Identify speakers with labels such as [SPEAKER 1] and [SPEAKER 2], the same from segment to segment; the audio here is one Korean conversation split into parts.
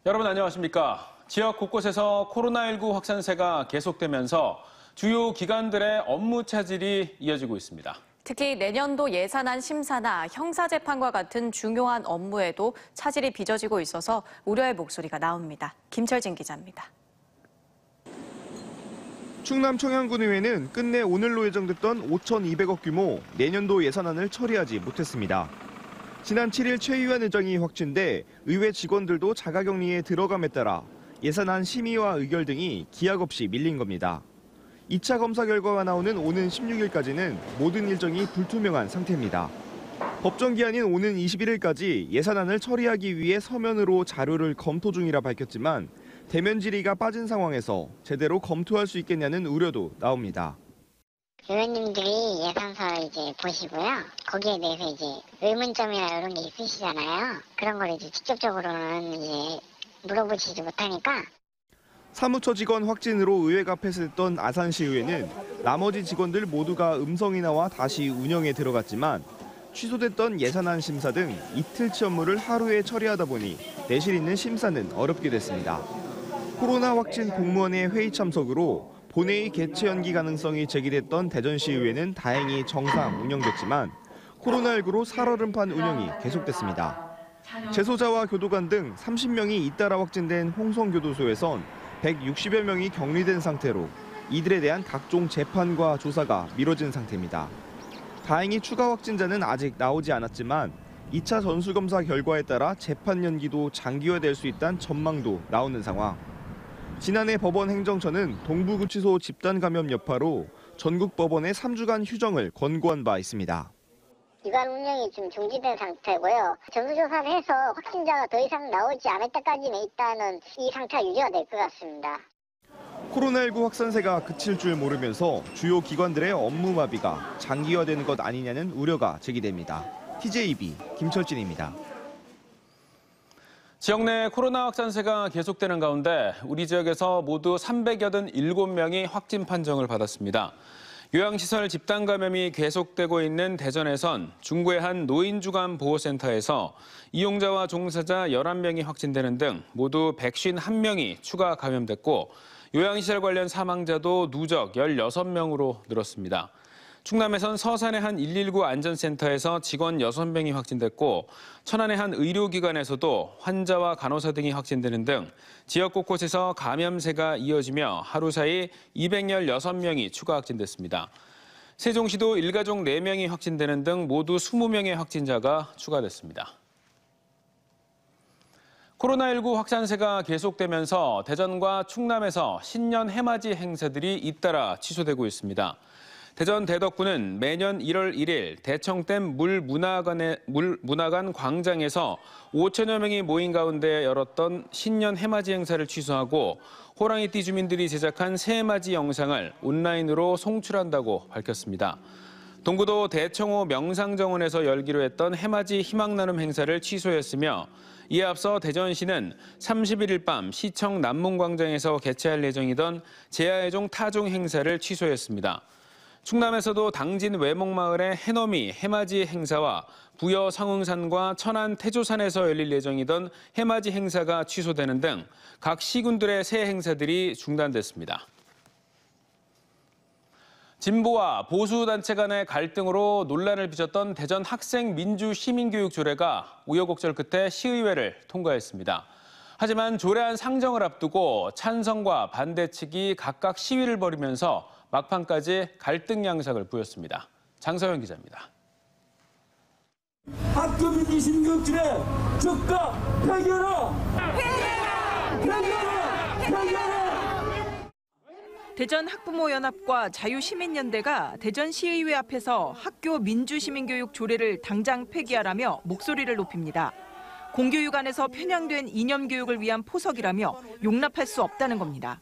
[SPEAKER 1] 여러분 안녕하십니까? 지역 곳곳에서 코로나19 확산세가 계속되면서 주요 기관들의 업무 차질이 이어지고 있습니다.
[SPEAKER 2] 특히 내년도 예산안 심사나 형사재판과 같은 중요한 업무에도 차질이 빚어지고 있어서 우려의 목소리가 나옵니다. 김철진 기자입니다.
[SPEAKER 3] 충남 청양군의회는 끝내 오늘로 예정됐던 5,200억 규모 내년도 예산안을 처리하지 못했습니다. 지난 7일 최유한 의장이 확진돼 의회 직원들도 자가격리에 들어감에 따라 예산안 심의와 의결 등이 기약 없이 밀린 겁니다. 2차 검사 결과가 나오는 오는 16일까지는 모든 일정이 불투명한 상태입니다. 법정 기한인 오는 21일까지 예산안을 처리하기 위해 서면으로 자료를 검토 중이라 밝혔지만 대면 질의가 빠진 상황에서 제대로 검토할 수 있겠냐는 우려도 나옵니다.
[SPEAKER 4] 의원님들이 예산서 보시고요. 거기에 대해서 의문점이나 이런 게 있으시잖아요. 그런 걸 직접적으로는 물어보시지 못하니까.
[SPEAKER 3] 사무처 직원 확진으로 의회가 폐쇄됐던 아산시의회는 나머지 직원들 모두가 음성이 나와 다시 운영에 들어갔지만 취소됐던 예산안 심사 등 이틀치 업무를 하루에 처리하다 보니 내실 있는 심사는 어렵게 됐습니다. 코로나 확진 공무원의 회의 참석으로 본회의 개최 연기 가능성이 제기됐던 대전시의회는 다행히 정상 운영됐지만 코로나19로 살얼음판 운영이 계속됐습니다. 재소자와 교도관 등 30명이 잇따라 확진된 홍성교도소에선 160여 명이 격리된 상태로 이들에 대한 각종 재판과 조사가 미뤄진 상태입니다. 다행히 추가 확진자는 아직 나오지 않았지만 2차 전수검사 결과에 따라 재판 연기도 장기화될 수 있다는 전망도 나오는 상황. 지난해 법원 행정처는 동부구치소 집단 감염 여파로 전국 법원에 3주간 휴정을 권고한 바 있습니다.
[SPEAKER 4] 기관 운영이 좀 중지된 상태고요. 전수조사를 해서 확진자가 더 이상 나오지 않을 때까지는 일단은 이 상태가 유지가 될 것 같습니다.
[SPEAKER 3] 코로나19 확산세가 그칠 줄 모르면서 주요 기관들의 업무 마비가 장기화되는 것 아니냐는 우려가 제기됩니다. TJB 김철진입니다.
[SPEAKER 1] 지역 내 코로나 확산세가 계속되는 가운데 우리 지역에서 모두 387명이 확진 판정을 받았습니다. 요양시설 집단 감염이 계속되고 있는 대전에선 중구의 한 노인주간 보호센터에서 이용자와 종사자 11명이 확진되는 등 모두 151명이 추가 감염됐고 요양시설 관련 사망자도 누적 16명으로 늘었습니다. 충남에선 서산의 한 119 안전센터에서 직원 6명이 확진됐고 천안의 한 의료기관에서도 환자와 간호사 등이 확진되는 등 지역 곳곳에서 감염세가 이어지며 하루 사이 216명이 추가 확진됐습니다. 세종시도 일가족 4명이 확진되는 등 모두 20명의 확진자가 추가됐습니다. 코로나19 확산세가 계속되면서 대전과 충남에서 신년 해맞이 행사들이 잇따라 취소되고 있습니다. 대전 대덕구는 매년 1월 1일 대청댐 물문화관 광장에서 5천여 명이 모인 가운데 열었던 신년 해맞이 행사를 취소하고 호랑이띠 주민들이 제작한 새해맞이 영상을 온라인으로 송출한다고 밝혔습니다. 동구도 대청호 명상정원에서 열기로 했던 해맞이 희망나눔 행사를 취소했으며 이에 앞서 대전시는 31일 밤 시청 남문광장에서 개최할 예정이던 제야의종 타종 행사를 취소했습니다. 충남에서도 당진 외목마을의 해넘이 해맞이 행사와 부여 상흥산과 천안 태조산에서 열릴 예정이던 해맞이 행사가 취소되는 등 각 시군들의 새 행사들이 중단됐습니다. 진보와 보수 단체 간의 갈등으로 논란을 빚었던 대전 학생 민주 시민교육 조례가 우여곡절 끝에 시의회를 통과했습니다. 하지만 조례안 상정을 앞두고 찬성과 반대 측이 각각 시위를 벌이면서 막판까지 갈등 양상을 보였습니다. 장서영 기자입니다.
[SPEAKER 5] 학교 민주 시민교육 조례 즉각 폐기하라!
[SPEAKER 6] 대전 학부모연합과 자유시민연대가 대전시의회 앞에서 학교 민주시민교육 조례를 당장 폐기하라며 목소리를 높입니다. 공교육 안에서 편향된 이념교육을 위한 포석이라며 용납할 수 없다는 겁니다.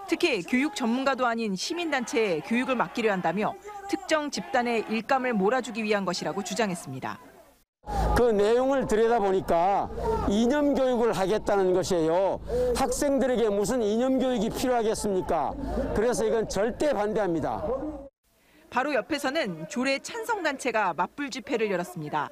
[SPEAKER 6] 특히 교육 전문가도 아닌 시민단체에 교육을 맡기려 한다며 특정 집단의 일감을 몰아주기 위한 것이라고 주장했습니다.
[SPEAKER 7] 그 내용을 들여다보니까 이념교육을 하겠다는 것이에요. 학생들에게 무슨 이념교육이 필요하겠습니까? 그래서 이건 절대 반대합니다.
[SPEAKER 6] 바로 옆에서는 조례 찬성단체가 맞불 집회를 열었습니다.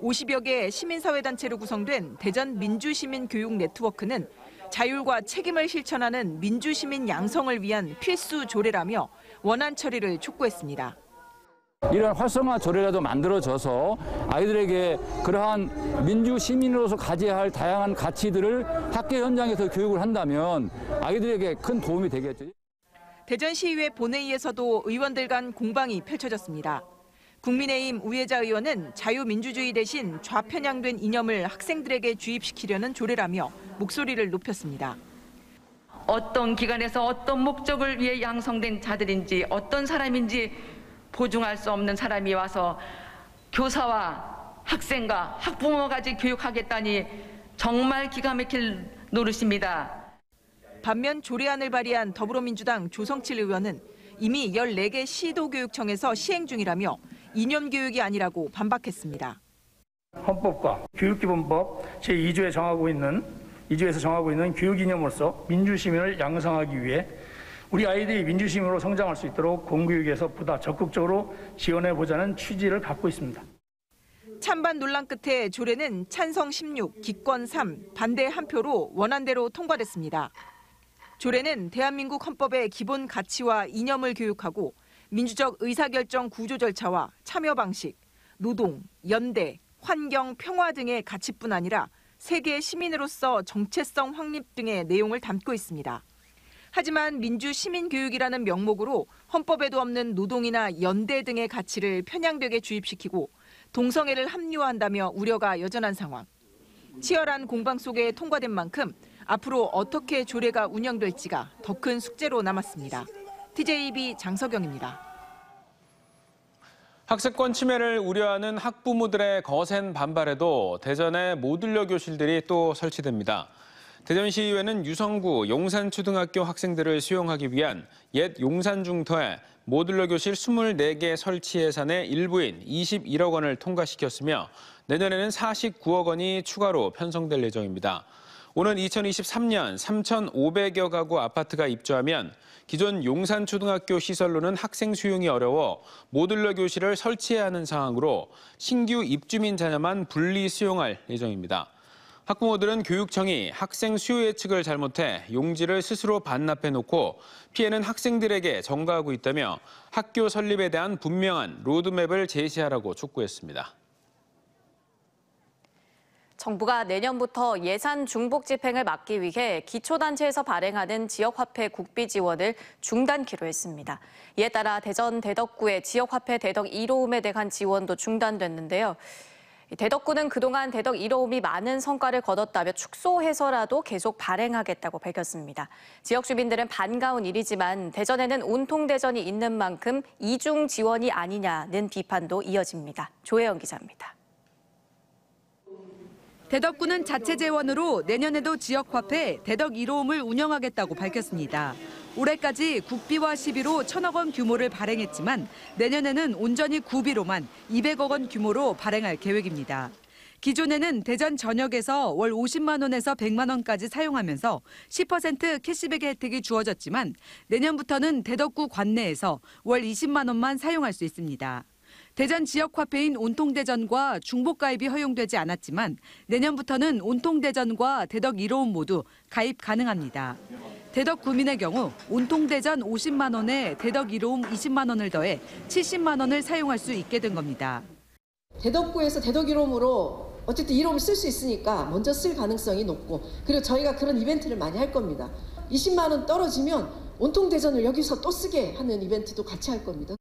[SPEAKER 6] 50여 개 시민사회단체로 구성된 대전 민주시민교육 네트워크는 자율과 책임을 실천하는 민주시민 양성을 위한 필수 조례라며 원안 처리를 촉구했습니다.
[SPEAKER 8] 이러한 활성화 조례라도 만들어져서 아이들에게 그러한 민주 시민으로서 가져야 할 다양한 가치들을 학교 현장에서 교육을 한다면 아이들에게 큰 도움이 되겠죠.
[SPEAKER 6] 대전시의회 본회의에서도 의원들 간 공방이 펼쳐졌습니다. 국민의힘 우혜자 의원은 자유민주주의 대신 좌편향된 이념을 학생들에게 주입시키려는 조례라며 목소리를 높였습니다.
[SPEAKER 9] 어떤 기관에서 어떤 목적을 위해 양성된 자들인지 어떤 사람인지 보증할 수 없는 사람이 와서 교사와 학생과 학부모까지 교육하겠다니 정말 기가 막힐 노릇입니다.
[SPEAKER 6] 반면 조례안을 발의한 더불어민주당 조성칠 의원은 이미 14개 시도교육청에서 시행 중이라며 이념교육이 아니라고 반박했습니다.
[SPEAKER 10] 헌법과 교육기본법 제2조에서 정하고 있는 교육 이념으로서 민주시민을 양성하기 위해 우리 아이들이 민주시민으로 성장할 수 있도록 공교육에서 보다 적극적으로 지원해보자는 취지를 갖고 있습니다.
[SPEAKER 6] 찬반 논란 끝에 조례는 찬성 16, 기권 3, 반대 1표로 원안대로 통과됐습니다. 조례는 대한민국 헌법의 기본 가치와 이념을 교육하고 민주적 의사결정 구조 절차와 참여 방식, 노동, 연대, 환경, 평화 등의 가치뿐 아니라 세계 시민으로서 정체성 확립 등의 내용을 담고 있습니다. 하지만 민주시민교육이라는 명목으로 헌법에도 없는 노동이나 연대 등의 가치를 편향되게 주입시키고 동성애를 합리화한다며 우려가 여전한 상황. 치열한 공방 속에 통과된 만큼 앞으로 어떻게 조례가 운영될지가 더 큰 숙제로 남았습니다. TJB 장석영입니다.
[SPEAKER 1] 학습권 침해를 우려하는 학부모들의 거센 반발에도 대전의 모듈러 교실들이 또 설치됩니다. 대전시의회는 유성구 용산초등학교 학생들을 수용하기 위한 옛 용산중터에 모듈러 교실 24개 설치 예산의 일부인 21억 원을 통과시켰으며 내년에는 49억 원이 추가로 편성될 예정입니다. 오는 2023년 3,500여 가구 아파트가 입주하면 기존 용산초등학교 시설로는 학생 수용이 어려워 모듈러 교실을 설치해야 하는 상황으로 신규 입주민 자녀만 분리 수용할 예정입니다. 학부모들은 교육청이 학생 수요 예측을 잘못해 용지를 스스로 반납해놓고 피해는 학생들에게 전가하고 있다며 학교 설립에 대한 분명한 로드맵을 제시하라고 촉구했습니다.
[SPEAKER 2] 정부가 내년부터 예산 중복 집행을 막기 위해 기초단체에서 발행하는 지역화폐 국비 지원을 중단키로 했습니다. 이에 따라 대전 대덕구의 지역화폐 대덕 1호음에 대한 지원도 중단됐는데요. 대덕구는 그동안 대덕 1호음이 많은 성과를 거뒀다며 축소해서라도 계속 발행하겠다고 밝혔습니다. 지역 주민들은 반가운 일이지만 대전에는 온통대전이 있는 만큼 이중 지원이 아니냐는 비판도 이어집니다. 조혜영 기자입니다.
[SPEAKER 11] 대덕구는 자체 재원으로 내년에도 지역화폐 대덕 1호음을 운영하겠다고 밝혔습니다. 올해까지 국비와 시비로 1,000억 원 규모를 발행했지만 내년에는 온전히 구비로만 200억 원 규모로 발행할 계획입니다. 기존에는 대전 전역에서 월 50만 원에서 100만 원까지 사용하면서 10% 캐시백 혜택이 주어졌지만 내년부터는 대덕구 관내에서 월 20만 원만 사용할 수 있습니다. 대전 지역화폐인 온통대전과 중복가입이 허용되지 않았지만 내년부터는 온통대전과 대덕 1호음 모두 가입 가능합니다. 대덕 구민의 경우 온통대전 50만 원에 대덕 1호음 20만 원을 더해 70만 원을 사용할 수 있게 된 겁니다.
[SPEAKER 12] 대덕구에서 대덕 1호음으로 어쨌든 1호음을 쓸 수 있으니까 먼저 쓸 가능성이 높고 그리고 저희가 그런 이벤트를 많이 할 겁니다. 20만 원 떨어지면 온통대전을 여기서 또 쓰게 하는 이벤트도 같이 할 겁니다.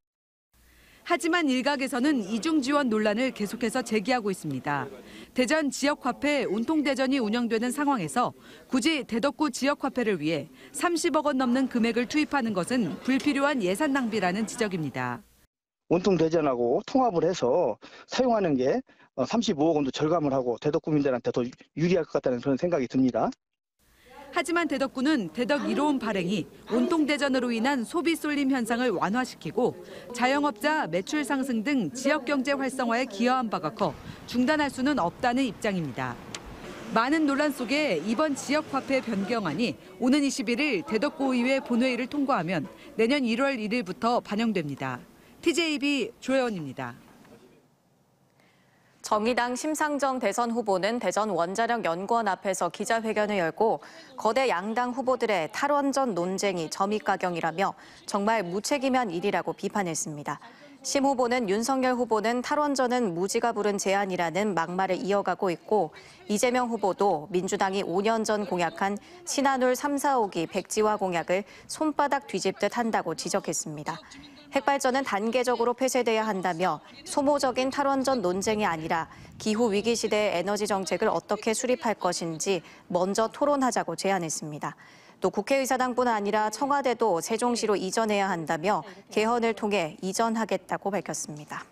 [SPEAKER 11] 하지만 일각에서는 이중 지원 논란을 계속해서 제기하고 있습니다. 대전 지역화폐 온통대전이 운영되는 상황에서 굳이 대덕구 지역화폐를 위해 30억 원 넘는 금액을 투입하는 것은 불필요한 예산 낭비라는 지적입니다.
[SPEAKER 13] 온통대전하고 통합을 해서 사용하는 게 35억 원도 절감을 하고 대덕구민들한테 더 유리할 것 같다는 그런 생각이 듭니다.
[SPEAKER 11] 하지만 대덕구는 대덕 1호음 발행이 온통대전으로 인한 소비 쏠림 현상을 완화시키고 자영업자 매출 상승 등 지역경제 활성화에 기여한 바가 커 중단할 수는 없다는 입장입니다. 많은 논란 속에 이번 지역화폐 변경안이 오는 21일 대덕구의회 본회의를 통과하면 내년 1월 1일부터 반영됩니다. TJB 조혜원입니다.
[SPEAKER 2] 정의당 심상정 대선 후보는 대전 원자력연구원 앞에서 기자회견을 열고 거대 양당 후보들의 탈원전 논쟁이 점입가경이라며 정말 무책임한 일이라고 비판했습니다. 심 후보는 윤석열 후보는 탈원전은 무지가 부른 제안이라는 막말을 이어가고 있고 이재명 후보도 민주당이 5년 전 공약한 신한울 3, 4호기 백지화 공약을 손바닥 뒤집듯 한다고 지적했습니다. 핵발전은 단계적으로 폐쇄돼야 한다며 소모적인 탈원전 논쟁이 아니라 기후 위기 시대의 에너지 정책을 어떻게 수립할 것인지 먼저 토론하자고 제안했습니다. 또 국회의사당뿐 아니라 청와대도 세종시로 이전해야 한다며 개헌을 통해 이전하겠다고 밝혔습니다.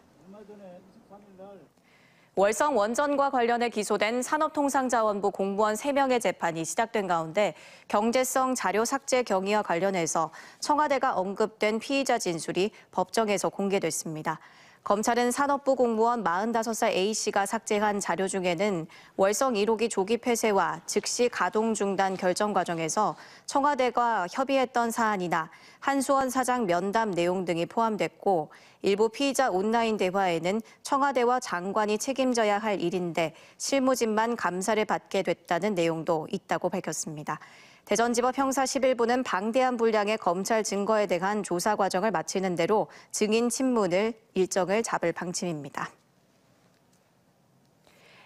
[SPEAKER 2] 월성 원전과 관련해 기소된 산업통상자원부 공무원 3명의 재판이 시작된 가운데 경제성 자료 삭제 경위와 관련해서 청와대가 언급된 피의자 진술이 법정에서 공개됐습니다. 검찰은 산업부 공무원 45살 A씨가 삭제한 자료 중에는 월성 1호기 조기 폐쇄와 즉시 가동 중단 결정 과정에서 청와대가 협의했던 사안이나 한수원 사장 면담 내용 등이 포함됐고 일부 피의자 온라인 대화에는 청와대와 장관이 책임져야 할 일인데 실무진만 감사를 받게 됐다는 내용도 있다고 밝혔습니다. 대전지법 형사 11부는 방대한 분량의 검찰 증거에 대한 조사 과정을 마치는 대로 증인 친문을 일정을 잡을 방침입니다.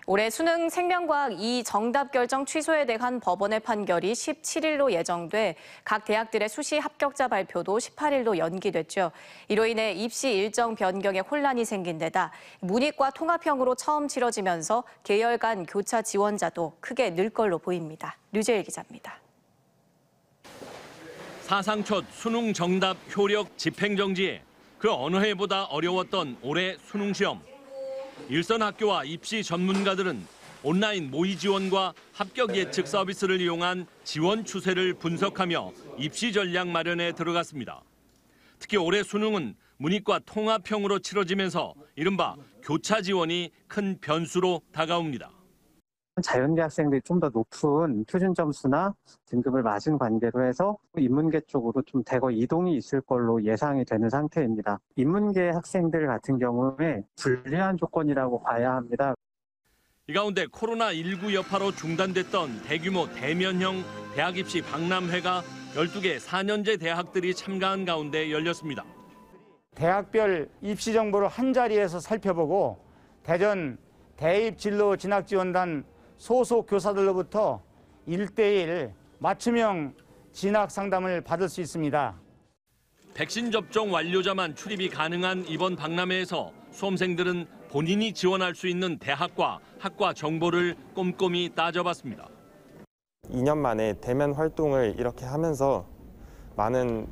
[SPEAKER 2] 올해 수능 생명과학 2 정답 결정 취소에 대한 법원의 판결이 17일로 예정돼 각 대학들의 수시 합격자 발표도 18일로 연기됐죠. 이로 인해 입시 일정 변경에 혼란이 생긴 데다 문이과 통합형으로 처음 치러지면서 계열 간 교차 지원자도 크게 늘 걸로 보입니다. 류재일 기자입니다.
[SPEAKER 14] 사상 첫 수능 정답 효력 집행정지에 그 어느 해보다 어려웠던 올해 수능 시험. 일선 학교와 입시 전문가들은 온라인 모의 지원과 합격 예측 서비스를 이용한 지원 추세를 분석하며 입시 전략 마련에 들어갔습니다. 특히 올해 수능은 문이과 통합형으로 치러지면서 이른바 교차 지원이 큰 변수로 다가옵니다.
[SPEAKER 15] 자연계 학생들이 좀 더 높은 표준 점수나 등급을 맞은 관계로 해서 인문계 쪽으로 좀 대거 이동이 있을 걸로 예상이 되는 상태입니다. 인문계 학생들 같은 경우에 불리한 조건이라고 봐야 합니다.
[SPEAKER 14] 이 가운데 코로나19 여파로 중단됐던 대규모 대면형 대학 입시 박람회가 12개 4년제 대학들이 참가한 가운데 열렸습니다.
[SPEAKER 16] 대학별 입시 정보를 한자리에서 살펴보고 대전 대입진로진학지원단 소속 교사들로부터 1:1 맞춤형 진학 상담을 받을 수 있습니다.
[SPEAKER 14] 백신 접종 완료자만 출입이 가능한 이번 박람회에서 수험생들은 본인이 지원할 수 있는 대학과 학과 정보를 꼼꼼히 따져봤습니다.
[SPEAKER 17] 2년 만에 대면 활동을 이렇게 하면서 많은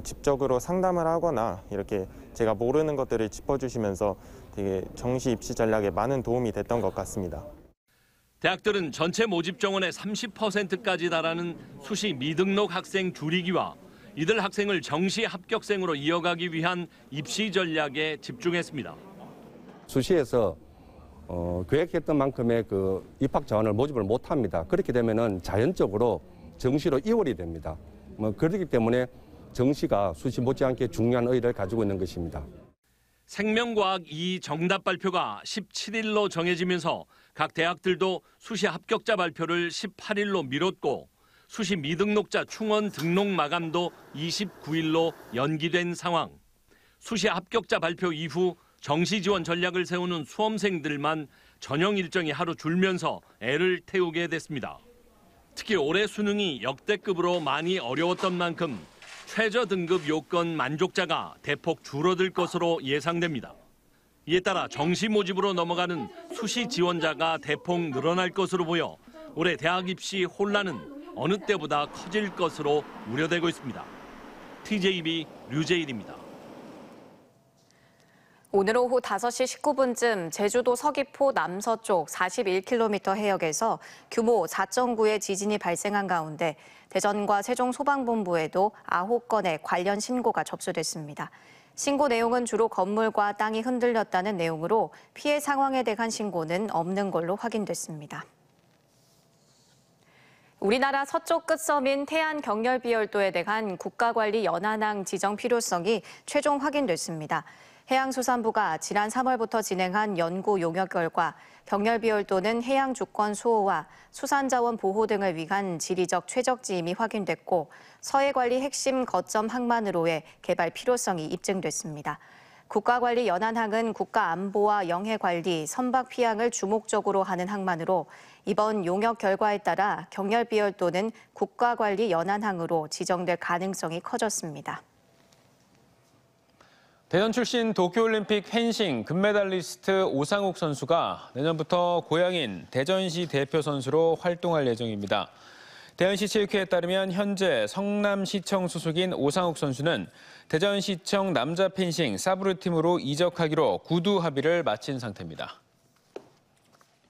[SPEAKER 17] 집적으로 상담을 하거나 이렇게 제가 모르는 것들을 짚어주시면서 되게 정시 입시 전략에 많은 도움이 됐던 것 같습니다.
[SPEAKER 14] 대학들은 전체 모집 정원의 30%까지 달하는 수시 미등록 학생 줄이기와 이들 학생을 정시 합격생으로 이어가기 위한 입시 전략에 집중했습니다.
[SPEAKER 18] 수시에서 계획했던 만큼의 그 입학 자원을 모집을 못합니다. 그렇게 되면은 자연적으로 정시로 이월이 됩니다. 그렇기 때문에 정시가 수시 못지않게 중요한 의의를 가지고 있는 것입니다.
[SPEAKER 14] 생명과학 2 정답 발표가 17일로 정해지면서 각 대학들도 수시 합격자 발표를 18일로 미뤘고 수시 미등록자 충원 등록 마감도 29일로 연기된 상황. 수시 합격자 발표 이후 정시 지원 전략을 세우는 수험생들만 전형 일정이 하루 줄면서 애를 태우게 됐습니다. 특히 올해 수능이 역대급으로 많이 어려웠던 만큼 최저 등급 요건 만족자가 대폭 줄어들 것으로 예상됩니다. 이에 따라 정시 모집으로 넘어가는 수시 지원자가 대폭 늘어날 것으로 보여 올해 대학 입시 혼란은 어느 때보다 커질 것으로 우려되고 있습니다. TJB 류재일입니다.
[SPEAKER 2] 오늘 오후 5시 19분쯤 제주도 서귀포 남서쪽 41km 해역에서 규모 4.9의 지진이 발생한 가운데 대전과 세종소방본부에도 9건의 관련 신고가 접수됐습니다. 신고 내용은 주로 건물과 땅이 흔들렸다는 내용으로 피해 상황에 대한 신고는 없는 걸로 확인됐습니다. 우리나라 서쪽 끝섬인 태안경렬비열도에 대한 국가관리 연안항 지정 필요성이 최종 확인됐습니다. 해양수산부가 지난 3월부터 진행한 연구 용역 결과 경렬비율 또는 해양 주권 수호와 수산자원 보호 등을 위한 지리적 최적지임이 확인됐고 서해관리 핵심 거점 항만으로의 개발 필요성이 입증됐습니다. 국가관리 연안항은 국가안보와 영해관리, 선박 피항을 주목적으로 하는 항만으로 이번 용역 결과에 따라 경렬비열 또는 국가관리 연안항으로 지정될 가능성이 커졌습니다.
[SPEAKER 1] 대전 출신 도쿄올림픽 펜싱 금메달리스트 오상욱 선수가 내년부터 고향인 대전시 대표 선수로 활동할 예정입니다. 대전시 체육회에 따르면 현재 성남시청 소속인 오상욱 선수는 대전시청 남자 펜싱 사브르 팀으로 이적하기로 구두 합의를 마친 상태입니다.